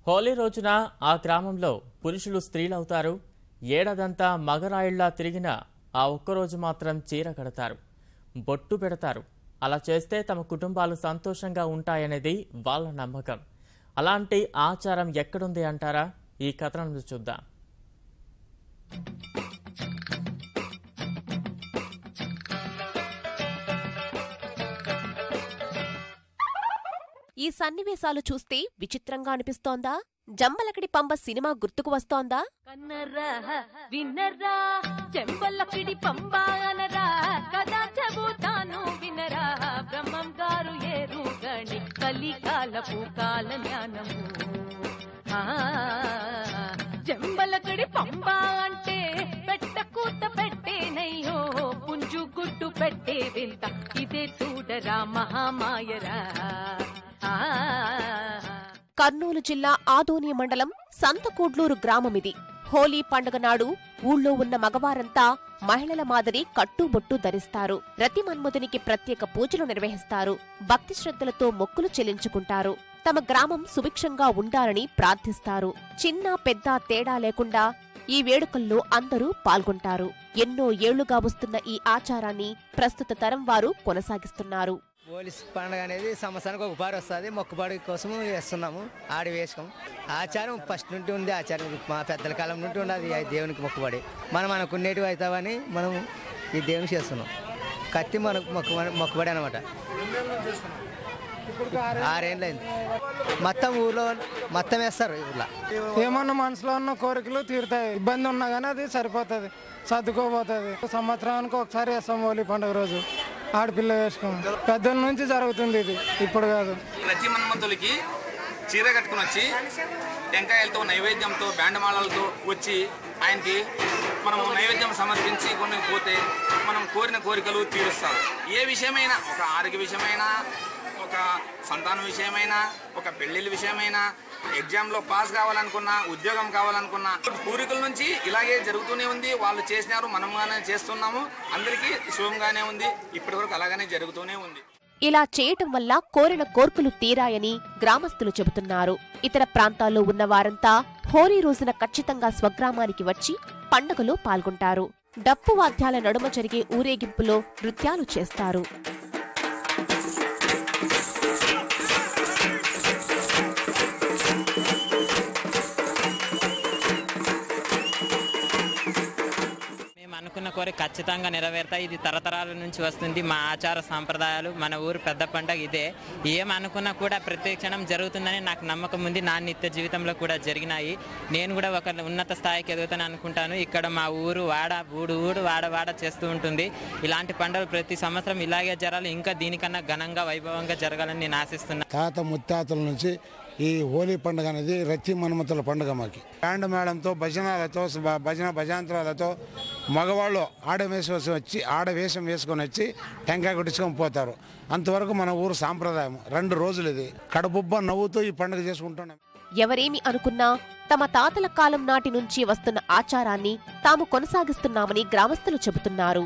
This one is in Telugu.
హోలీ రోజున ఆ గ్రామంలో పురుషులు స్త్రీలవుతారు. ఏడాదంతా మగరాయిళ్లా తిరిగిన ఆ ఒక్కరోజు మాత్రం చీర కడతారు, బొట్టు పెడతారు. అలా చేస్తే తమ కుటుంబాలు సంతోషంగా ఉంటాయనేది వాళ్ళ నమ్మకం. అలాంటి ఆచారం ఎక్కడుంది అంటారా? ఈ కథనం చూద్దాం. ఈ సన్నివేశాలు చూస్తే విచిత్రంగా అనిపిస్తోందా? జంబలకడి పంబ సినిమా గుర్తుకు వస్తోందా? కన్నరా వినరా జంబలకడి పంబ అనరా కథ చెబుతాను వినరా బ్రహ్మం గారు ఏరుగణి కలికాలపు కాల జ్ఞానము. జంబలకడి పంబ అంటే పెట్ట కూత పెట్టేనయ్యో పుంజు గుడ్డు పెట్టే వింత ఇదే చూడరా మహామాయరా. కర్నూలు జిల్లా ఆదోని మండలం సంతకూడ్లూరు గ్రామమిది. హోలీ పండుగ నాడు ఊళ్ళో ఉన్న మగవారంతా మహిళల మాదిరి కట్టుబొట్టు ధరిస్తారు. రతి మన్మధునికి ప్రత్యేక పూజలు నిర్వహిస్తారు. భక్తి శ్రద్ధలతో మొక్కులు చెల్లించుకుంటారు. తమ గ్రామం సుభిక్షంగా ఉండాలని ప్రార్థిస్తారు. చిన్న పెద్ద తేడా లేకుండా ఈ వేడుకల్లో అందరూ పాల్గొంటారు. ఎన్నో ఏళ్లుగా వస్తున్న ఈ ఆచారాన్ని ప్రస్తుత తరం వారు కొనసాగిస్తున్నారు. హోలీ పండుగ అనేది సంవత్సరానికి ఒక పారు వస్తుంది. మొక్కుబడి కోసం వేస్తున్నాము, ఆడి వేసుకం. ఆచారం ఫస్ట్ నుండి ఉంది. ఆచారం మా పెద్దల కాలం నుండి ఉన్నది. దేవునికి మొక్కుబడి మనం అనుకునేటివి అవుతామని మనం ఈ దేవుని చేస్తున్నాం. కత్తి మనకు మొక్కుబడి అనమాట. 6 ఏళ్ళైంది. మొత్తం ఊర్లో మొత్తం వేస్తారు. ఊర్లో ఏమన్నా మనసులో ఉన్న కోరికలు తీరుతాయి. ఇబ్బంది ఉన్నా కానీ అది సరిపోతుంది, సర్దుకోపోతుంది. సంవత్సరానికి ఒకసారి వేస్తాం హోలీ పండుగ రోజు. ఆడపిల్ల వేసుకోం. పెద్దల నుంచి జరుగుతుంది ఇది, ఇప్పుడు కాదు. ప్రతి మన్మంతులకి చీర కట్టుకుని వచ్చి టెంకాయలతో నైవేద్యంతో బ్యాండమాలతో వచ్చి ఆయనకి మనం నైవేద్యం సమర్పించి కొన్ని పోతే మనం కోరిన కోరికలు తీరుస్తారు. ఏ విషయమైనా, ఒక ఆరోగ్య విషయమైనా, ఒక సంతాన విషయమైనా, ఒక పెళ్లిళ్ళ విషయమైనా, ఎగ్జామ్లో పాస్ కావాలనుకున్నా, ఉద్యోగం కావాలనుకున్నా పూర్వీకుల నుంచి ఇలాగే జరుగుతూనే ఉంది. వాళ్ళు చేసినారు, మనముగానే చేస్తున్నాము. అందరికీ శుభంగానే ఉంది. ఇప్పటి వరకు అలాగనే జరుగుతూనే ఉంది. ఇలా చేయటం వల్ల కోరిన కోర్కులు తీరాయని గ్రామస్తులు చెబుతున్నారు. ఇతర ప్రాంతాల్లో ఉన్న వారంతా హోలీ రోజున ఖచ్చితంగా స్వగ్రామానికి వచ్చి పండుగలో పాల్గొంటారు. డప్పు వాద్యాల నడుమ జరిగే ఊరేగింపులో నృత్యాలు చేస్తారు. అనుకున్న కోరిక ఖచ్చితంగా నెరవేరుతాయి. ఇది తరతరాల నుంచి వస్తుంది. మా ఆచార సాంప్రదాయాలు, మన ఊరు పెద్ద పండుగ ఇదే. ఏమనుకున్నా కూడా ప్రతి క్షణం జరుగుతుందని నాకు నమ్మకం ఉంది. నా నిత్య జీవితంలో కూడా జరిగినాయి. నేను కూడా ఒక ఉన్నత స్థాయికి ఎదుగుతాను అనుకుంటాను. ఇక్కడ మా ఊరు వాడ ఊడు వాడ చేస్తూ ఉంటుంది. ఇలాంటి పండుగలు ప్రతి సంవత్సరం ఇలాగే జరగాలి, ఇంకా దీనికన్నా ఘనంగా వైభవంగా జరగాలని నేను ఆశిస్తున్నాను. తాత ముత్తాతల నుంచి ఈ హోలీ పండుగ అనేది రతి మన్మతుల పండుగ. మాకి బ్యాండ్ మేళంతో, భజనాలతో, భజాంతరాలతో మగవాళ్ళు ఆడవేషం వేసుకొని వచ్చి టెంకాయ కొట్టించుకొని పోతారు. అంతవరకు మన ఊరు సాంప్రదాయం. 2 రోజులు ఇది కడుపుబ్బ నవ్వుతూ ఈ పండుగ చేసుకుంటున్నాం. ఎవరేమి అనుకున్నా తమ తాతల కాలం నాటి నుంచి వస్తున్న ఆచారాన్ని తాము కొనసాగిస్తున్నామని గ్రామస్తులు చెబుతున్నారు.